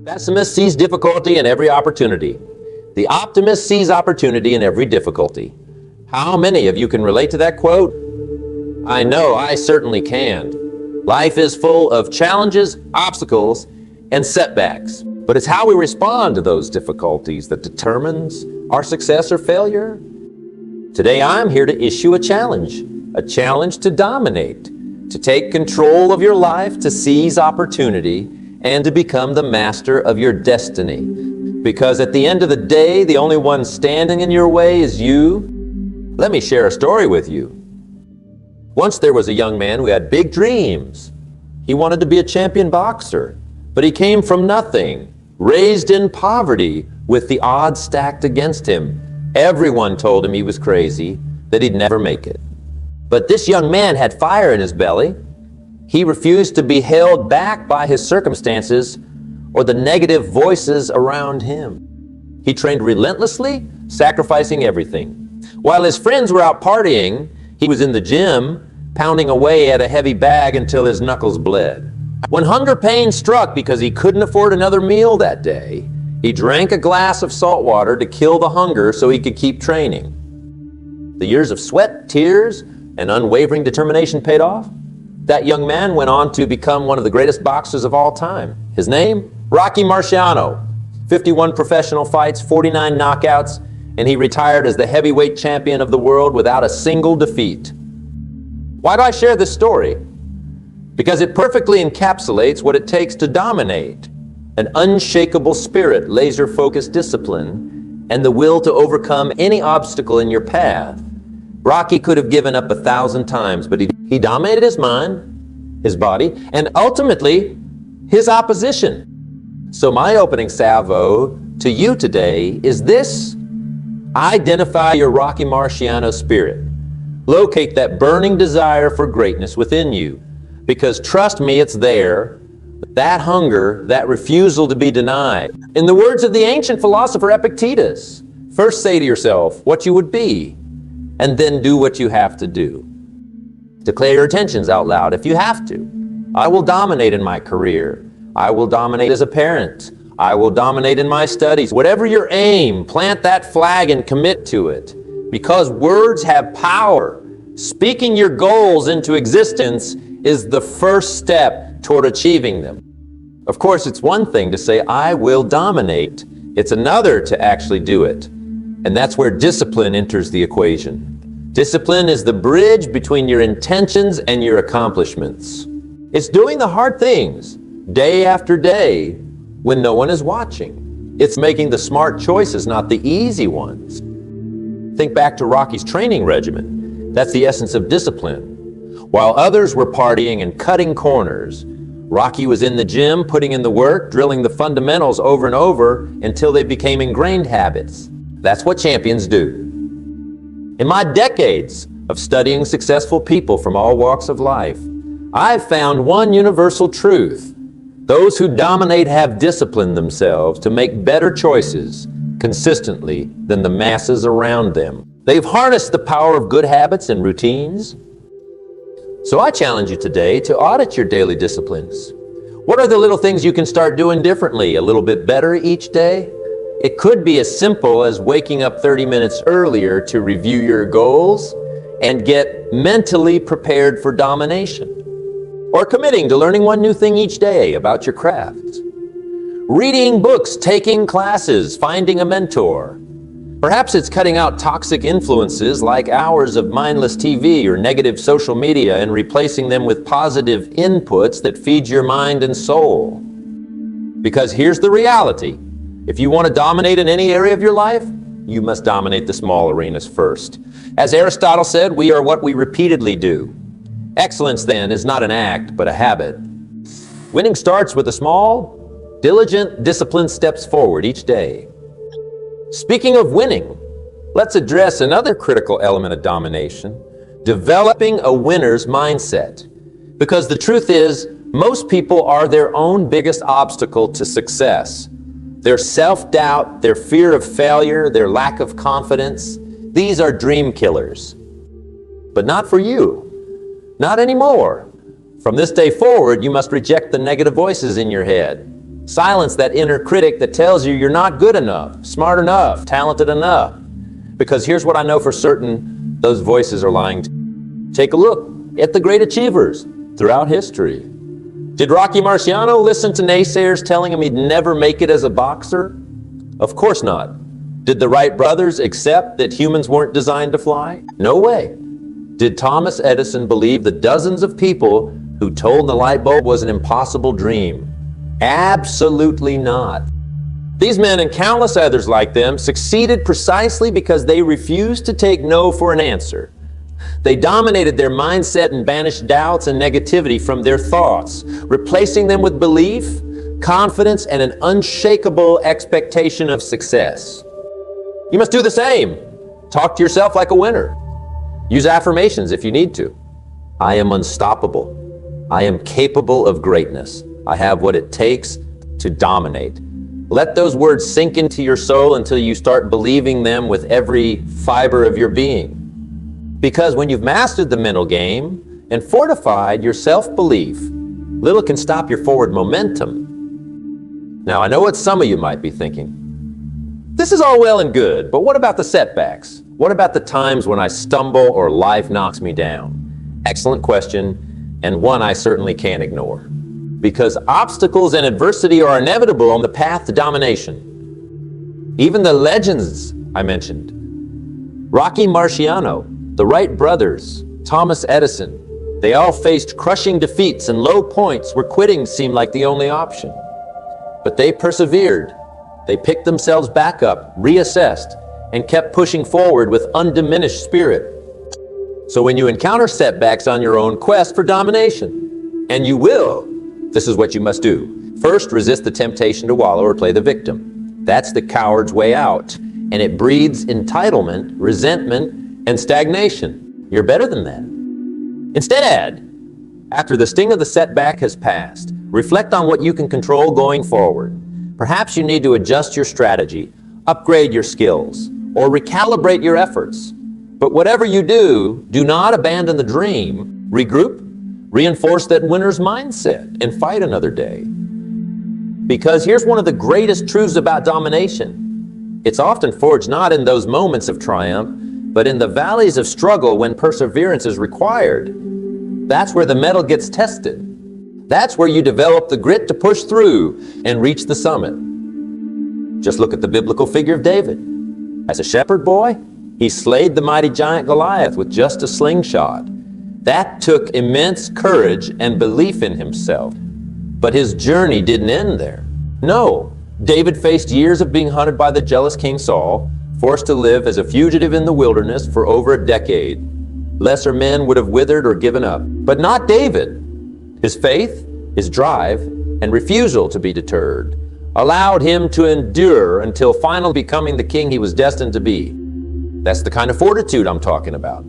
pessimist sees difficulty in every opportunity. The optimist sees opportunity in every difficulty. How many of you can relate to that quote? I know I certainly can. Life is full of challenges, obstacles, and setbacks. But it's how we respond to those difficulties that determines our success or failure. Today I'm here to issue a challenge to dominate, to take control of your life, to seize opportunity, and to become the master of your destiny. Because at the end of the day, the only one standing in your way is you. Let me share a story with you. Once there was a young man who had big dreams. He wanted to be a champion boxer, but he came from nothing, raised in poverty with the odds stacked against him. Everyone told him he was crazy, that he'd never make it. But this young man had fire in his belly. He refused to be held back by his circumstances or the negative voices around him. He trained relentlessly, sacrificing everything. While his friends were out partying, he was in the gym, pounding away at a heavy bag until his knuckles bled. When hunger pain struck because he couldn't afford another meal that day, he drank a glass of salt water to kill the hunger so he could keep training. The years of sweat, tears, and unwavering determination paid off. That young man went on to become one of the greatest boxers of all time. His name? Rocky Marciano. 51 professional fights, 49 knockouts, and he retired as the heavyweight champion of the world without a single defeat. Why do I share this story? Because it perfectly encapsulates what it takes to dominate. An unshakable spirit, laser-focused discipline, and the will to overcome any obstacle in your path. Rocky could have given up 1,000 times, but he dominated his mind, his body, and ultimately his opposition. So my opening salvo to you today is this: identify your Rocky Marciano spirit. Locate that burning desire for greatness within you, because trust me, it's there. That hunger, that refusal to be denied. In the words of the ancient philosopher Epictetus, first say to yourself what you would be, and then do what you have to do. Declare your intentions out loud if you have to. I will dominate in my career. I will dominate as a parent. I will dominate in my studies. Whatever your aim, plant that flag and commit to it. Because words have power. Speaking your goals into existence is the first step toward achieving them. Of course, it's one thing to say, I will dominate. It's another to actually do it. And that's where discipline enters the equation. Discipline is the bridge between your intentions and your accomplishments. It's doing the hard things day after day when no one is watching. It's making the smart choices, not the easy ones. Think back to Rocky's training regimen. That's the essence of discipline. While others were partying and cutting corners, Rocky was in the gym, putting in the work, drilling the fundamentals over and over until they became ingrained habits. That's what champions do. In my decades of studying successful people from all walks of life, I've found one universal truth. Those who dominate have disciplined themselves to make better choices consistently than the masses around them. They've harnessed the power of good habits and routines. So I challenge you today to audit your daily disciplines. What are the little things you can start doing differently, a little bit better each day? It could be as simple as waking up 30 minutes earlier to review your goals and get mentally prepared for domination. Or committing to learning one new thing each day about your craft. Reading books, taking classes, finding a mentor. Perhaps it's cutting out toxic influences like hours of mindless TV or negative social media and replacing them with positive inputs that feed your mind and soul. Because here's the reality. If you want to dominate in any area of your life, you must dominate the small arenas first. As Aristotle said, we are what we repeatedly do. Excellence, then, is not an act, but a habit. Winning starts with a small, diligent, disciplined steps forward each day. Speaking of winning, let's address another critical element of domination, developing a winner's mindset. Because the truth is, most people are their own biggest obstacle to success. Their self-doubt, their fear of failure, their lack of confidence, these are dream killers. But not for you. Not anymore. From this day forward, you must reject the negative voices in your head. Silence that inner critic that tells you you're not good enough, smart enough, talented enough. Because here's what I know for certain, those voices are lying to you. Take a look at the great achievers throughout history. Did Rocky Marciano listen to naysayers telling him he'd never make it as a boxer? Of course not. Did the Wright brothers accept that humans weren't designed to fly? No way. Did Thomas Edison believe the dozens of people who told the light bulb was an impossible dream? Absolutely not. These men and countless others like them succeeded precisely because they refused to take no for an answer. They dominated their mindset and banished doubts and negativity from their thoughts, replacing them with belief, confidence, and an unshakable expectation of success. You must do the same. Talk to yourself like a winner. Use affirmations if you need to. I am unstoppable. I am capable of greatness. I have what it takes to dominate. Let those words sink into your soul until you start believing them with every fiber of your being. Because when you've mastered the mental game and fortified your self-belief, little can stop your forward momentum. Now, I know what some of you might be thinking. This is all well and good, but what about the setbacks? What about the times when I stumble or life knocks me down? Excellent question, and one I certainly can't ignore. Because obstacles and adversity are inevitable on the path to domination. Even the legends I mentioned, Rocky Marciano, the Wright brothers, Thomas Edison, they all faced crushing defeats and low points where quitting seemed like the only option. But they persevered. They picked themselves back up, reassessed, and kept pushing forward with undiminished spirit. So when you encounter setbacks on your own quest for domination, and you will, this is what you must do. First, resist the temptation to wallow or play the victim. That's the coward's way out, and it breeds entitlement, resentment, and stagnation. You're better than that. Instead, after the sting of the setback has passed, reflect on what you can control going forward. Perhaps you need to adjust your strategy, upgrade your skills, or recalibrate your efforts. But whatever you do, do not abandon the dream. Regroup, reinforce that winner's mindset, and fight another day. Because here's one of the greatest truths about domination. It's often forged not in those moments of triumph, but in the valleys of struggle when perseverance is required. That's where the mettle gets tested. That's where you develop the grit to push through and reach the summit. Just look at the biblical figure of David. As a shepherd boy, he slayed the mighty giant Goliath with just a slingshot. That took immense courage and belief in himself. But his journey didn't end there. No, David faced years of being hunted by the jealous King Saul, forced to live as a fugitive in the wilderness for over a decade. Lesser men would have withered or given up, but not David. His faith, his drive, and refusal to be deterred allowed him to endure until finally becoming the king he was destined to be. That's the kind of fortitude I'm talking about.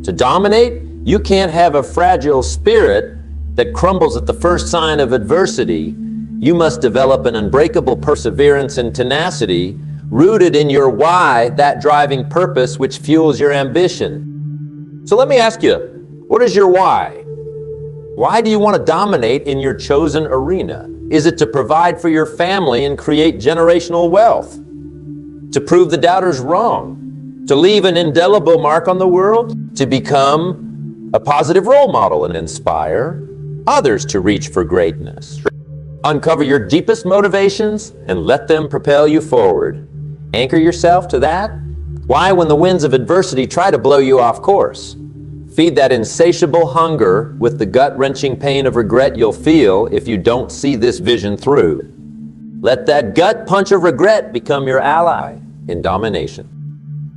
To dominate, you can't have a fragile spirit that crumbles at the first sign of adversity. You must develop an unbreakable perseverance and tenacity rooted in your why, that driving purpose which fuels your ambition. So let me ask you, what is your why? Why do you want to dominate in your chosen arena? Is it to provide for your family and create generational wealth? To prove the doubters wrong? To leave an indelible mark on the world? To become a positive role model and inspire others to reach for greatness? Uncover your deepest motivations and let them propel you forward. Anchor yourself to that. Why, when the winds of adversity try to blow you off course? Feed that insatiable hunger with the gut-wrenching pain of regret you'll feel if you don't see this vision through. Let that gut punch of regret become your ally in domination.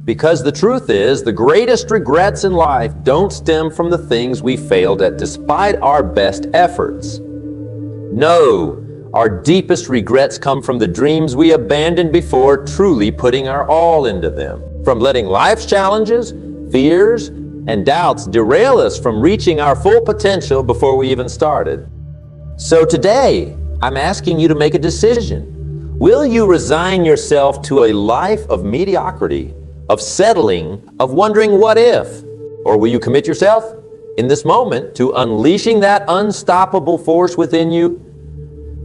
Because the truth is, the greatest regrets in life don't stem from the things we failed at despite our best efforts. No, our deepest regrets come from the dreams we abandoned before truly putting our all into them. From letting life's challenges, fears, and doubts derail us from reaching our full potential before we even started. So today, I'm asking you to make a decision. Will you resign yourself to a life of mediocrity, of settling, of wondering what if? Or will you commit yourself in this moment to unleashing that unstoppable force within you?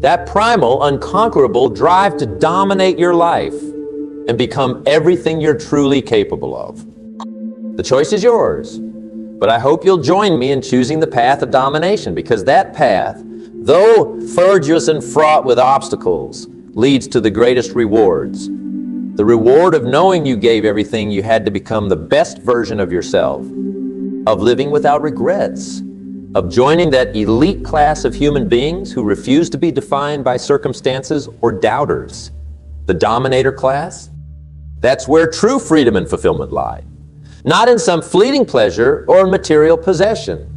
that primal, unconquerable drive to dominate your life and become everything you're truly capable of. The choice is yours, but I hope you'll join me in choosing the path of domination, because that path, though arduous and fraught with obstacles, leads to the greatest rewards. The reward of knowing you gave everything you had to become the best version of yourself, of living without regrets, of joining that elite class of human beings who refuse to be defined by circumstances or doubters. The Dominator class? That's where true freedom and fulfillment lie. Not in some fleeting pleasure or material possession,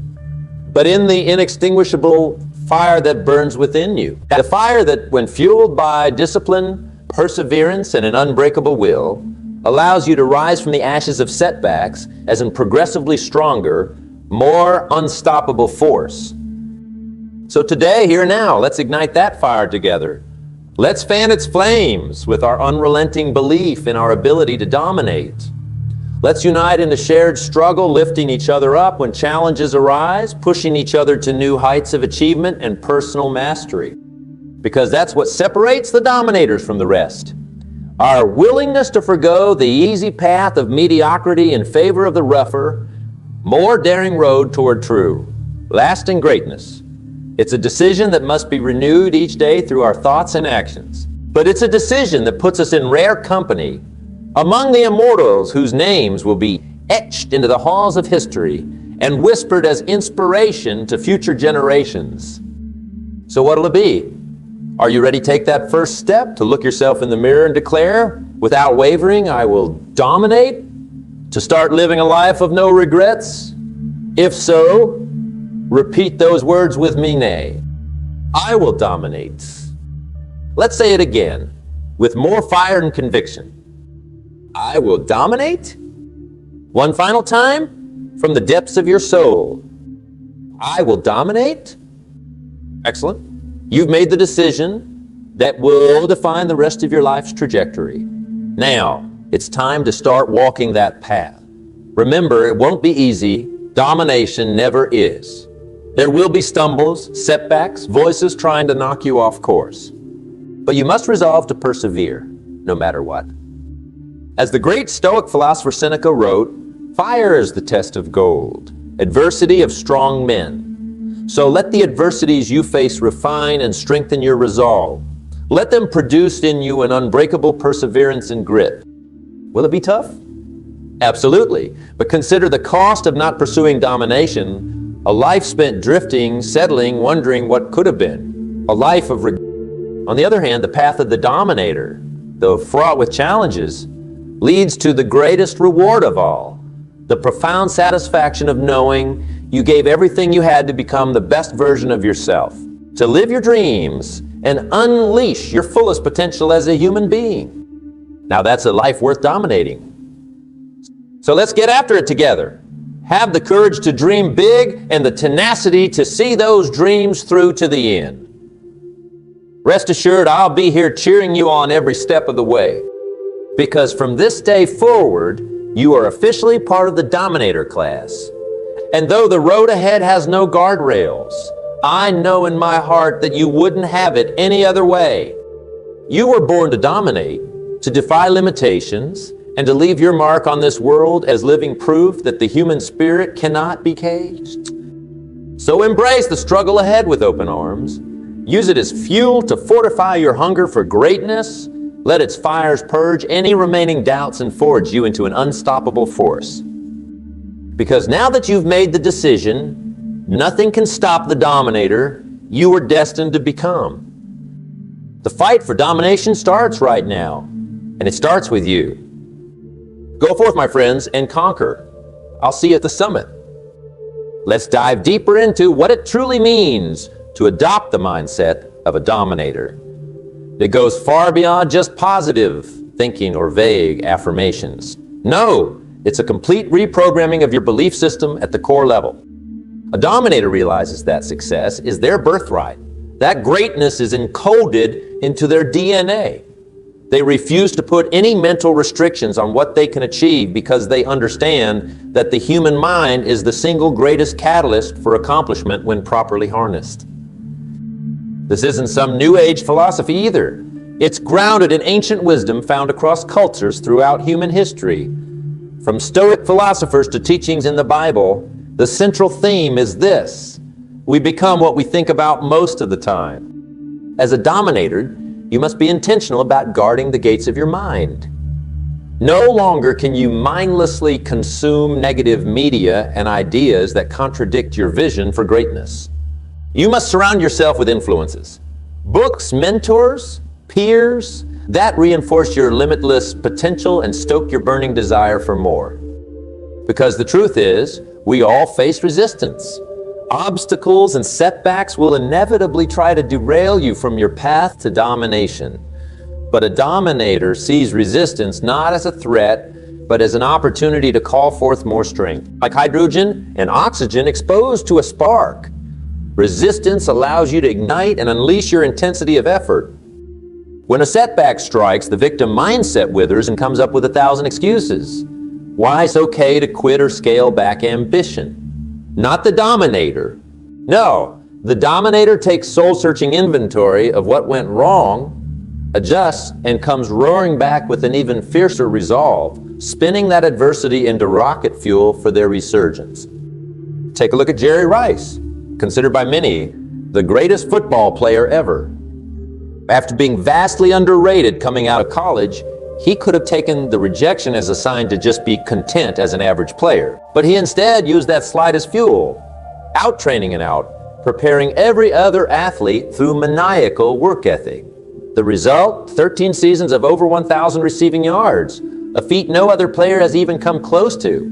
but in the inextinguishable fire that burns within you. The fire that, when fueled by discipline, perseverance, and an unbreakable will, allows you to rise from the ashes of setbacks as a progressively stronger, more unstoppable force. So today, here now, let's ignite that fire together. Let's fan its flames with our unrelenting belief in our ability to dominate. Let's unite in a shared struggle, lifting each other up when challenges arise, pushing each other to new heights of achievement and personal mastery. Because that's what separates the dominators from the rest. Our willingness to forgo the easy path of mediocrity in favor of the rougher, more daring road toward true, lasting greatness. It's a decision that must be renewed each day through our thoughts and actions. But it's a decision that puts us in rare company among the immortals whose names will be etched into the halls of history and whispered as inspiration to future generations. So what'll it be? Are you ready to take that first step to look yourself in the mirror and declare, without wavering, I will dominate? To start living a life of no regrets? If so, repeat those words with me, nay. I will dominate. Let's say it again, with more fire and conviction. I will dominate? One final time, from the depths of your soul. I will dominate? Excellent. You've made the decision that will define the rest of your life's trajectory. Now, it's time to start walking that path. Remember, it won't be easy. Domination never is. There will be stumbles, setbacks, voices trying to knock you off course. But you must resolve to persevere, no matter what. As the great Stoic philosopher Seneca wrote, fire is the test of gold, adversity of strong men. So let the adversities you face refine and strengthen your resolve. Let them produce in you an unbreakable perseverance and grit. Will it be tough? Absolutely. But consider the cost of not pursuing domination, a life spent drifting, settling, wondering what could have been, a life of regret. On the other hand, the path of the dominator, though fraught with challenges, leads to the greatest reward of all, the profound satisfaction of knowing you gave everything you had to become the best version of yourself, to live your dreams and unleash your fullest potential as a human being. Now that's a life worth dominating. So let's get after it together. Have the courage to dream big and the tenacity to see those dreams through to the end. Rest assured, I'll be here cheering you on every step of the way. Because from this day forward, you are officially part of the Dominator class. And though the road ahead has no guardrails, I know in my heart that you wouldn't have it any other way. You were born to dominate, to defy limitations, and to leave your mark on this world as living proof that the human spirit cannot be caged. So embrace the struggle ahead with open arms. Use it as fuel to fortify your hunger for greatness. Let its fires purge any remaining doubts and forge you into an unstoppable force. Because now that you've made the decision, nothing can stop the dominator you were destined to become. The fight for domination starts right now, and it starts with you. Go forth, my friends, and conquer. I'll see you at the summit. Let's dive deeper into what it truly means to adopt the mindset of a dominator. It goes far beyond just positive thinking or vague affirmations. No, it's a complete reprogramming of your belief system at the core level. A dominator realizes that success is their birthright. That greatness is encoded into their DNA. They refuse to put any mental restrictions on what they can achieve because they understand that the human mind is the single greatest catalyst for accomplishment when properly harnessed. This isn't some new age philosophy either. It's grounded in ancient wisdom found across cultures throughout human history. From Stoic philosophers to teachings in the Bible, the central theme is this: we become what we think about most of the time. As a dominator, you must be intentional about guarding the gates of your mind. No longer can you mindlessly consume negative media and ideas that contradict your vision for greatness. You must surround yourself with influences, books, mentors, peers, that reinforce your limitless potential and stoke your burning desire for more. Because the truth is, we all face resistance. Obstacles and setbacks will inevitably try to derail you from your path to domination. But a dominator sees resistance not as a threat, but as an opportunity to call forth more strength. Like hydrogen and oxygen exposed to a spark, resistance allows you to ignite and unleash your intensity of effort. When a setback strikes, the victim mindset withers and comes up with 1,000 excuses. Why it's okay to quit or scale back ambition. Not the dominator. No, the dominator takes soul-searching inventory of what went wrong, adjusts, and comes roaring back with an even fiercer resolve, spinning that adversity into rocket fuel for their resurgence. Take a look at Jerry Rice, considered by many the greatest football player ever. After being vastly underrated coming out of college, he could have taken the rejection as a sign to just be content as an average player. But he instead used that slide as fuel, out-training and out, preparing every other athlete through maniacal work ethic. The result, 13 seasons of over 1,000 receiving yards, a feat no other player has even come close to.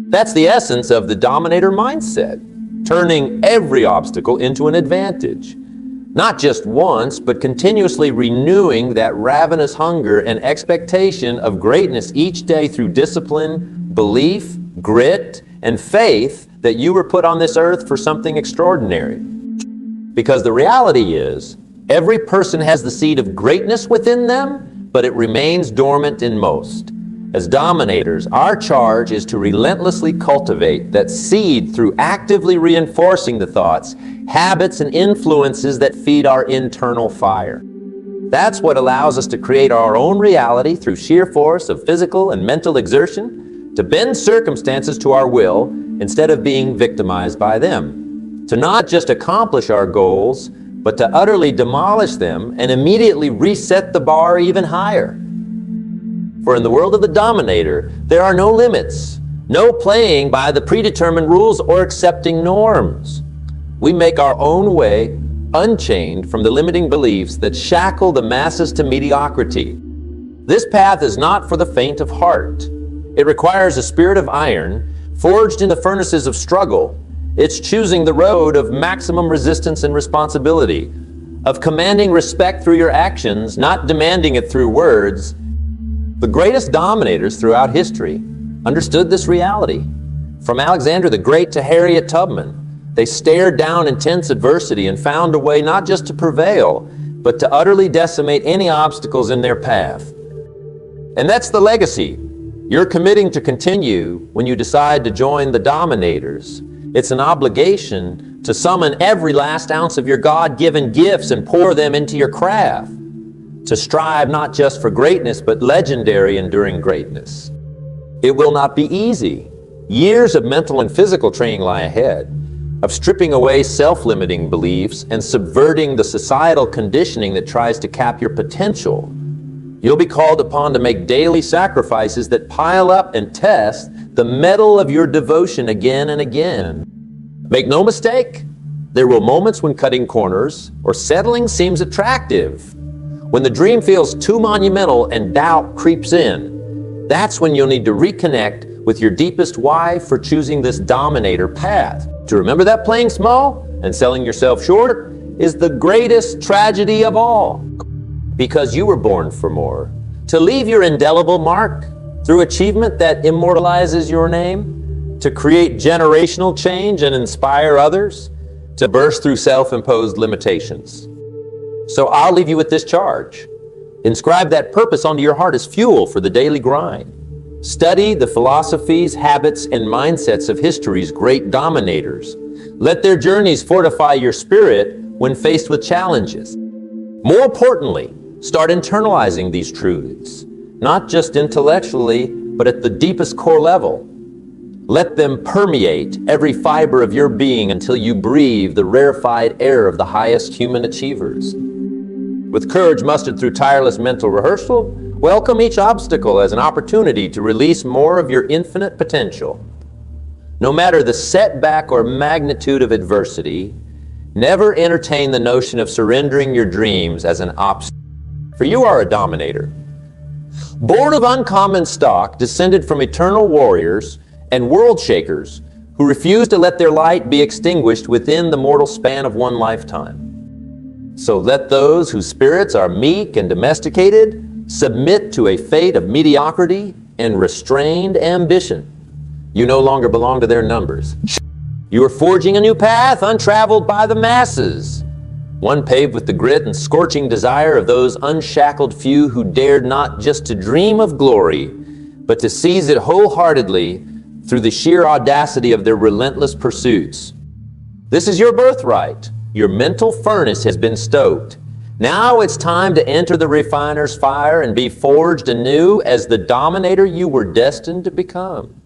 That's the essence of the dominator mindset, turning every obstacle into an advantage. Not just once, but continuously renewing that ravenous hunger and expectation of greatness each day through discipline, belief, grit, and faith that you were put on this earth for something extraordinary. Because the reality is, every person has the seed of greatness within them, but it remains dormant in most. As dominators, our charge is to relentlessly cultivate that seed through actively reinforcing the thoughts, habits, and influences that feed our internal fire. That's what allows us to create our own reality through sheer force of physical and mental exertion, to bend circumstances to our will instead of being victimized by them, to not just accomplish our goals, but to utterly demolish them and immediately reset the bar even higher. For in the world of the dominator, there are no limits, no playing by the predetermined rules or accepting norms. We make our own way, unchained from the limiting beliefs that shackle the masses to mediocrity. This path is not for the faint of heart. It requires a spirit of iron, forged in the furnaces of struggle. It's choosing the road of maximum resistance and responsibility, of commanding respect through your actions, not demanding it through words. The greatest dominators throughout history understood this reality. From Alexander the Great to Harriet Tubman, they stared down intense adversity and found a way not just to prevail, but to utterly decimate any obstacles in their path. And that's the legacy you're committing to continue when you decide to join the dominators. It's an obligation to summon every last ounce of your God-given gifts and pour them into your craft, to strive not just for greatness, but legendary enduring greatness. It will not be easy. Years of mental and physical training lie ahead, of stripping away self-limiting beliefs and subverting the societal conditioning that tries to cap your potential. You'll be called upon to make daily sacrifices that pile up and test the mettle of your devotion again and again. Make no mistake, there will moments when cutting corners or settling seems attractive. When the dream feels too monumental and doubt creeps in, that's when you'll need to reconnect with your deepest why for choosing this dominator path. To remember that playing small and selling yourself short is the greatest tragedy of all. Because you were born for more. To leave your indelible mark through achievement that immortalizes your name, to create generational change and inspire others, to burst through self-imposed limitations. So I'll leave you with this charge. Inscribe that purpose onto your heart as fuel for the daily grind. Study the philosophies, habits, and mindsets of history's great dominators. Let their journeys fortify your spirit when faced with challenges. More importantly, start internalizing these truths, not just intellectually, but at the deepest core level. Let them permeate every fiber of your being until you breathe the rarefied air of the highest human achievers. With courage mustered through tireless mental rehearsal, welcome each obstacle as an opportunity to release more of your infinite potential. No matter the setback or magnitude of adversity, never entertain the notion of surrendering your dreams as an obstacle, for you are a dominator. Born of uncommon stock, descended from eternal warriors and world shakers who refuse to let their light be extinguished within the mortal span of one lifetime. So let those whose spirits are meek and domesticated submit to a fate of mediocrity and restrained ambition. You no longer belong to their numbers. You are forging a new path untraveled by the masses, one paved with the grit and scorching desire of those unshackled few who dared not just to dream of glory, but to seize it wholeheartedly through the sheer audacity of their relentless pursuits. This is your birthright. Your mental furnace has been stoked. Now it's time to enter the refiner's fire and be forged anew as the dominator you were destined to become.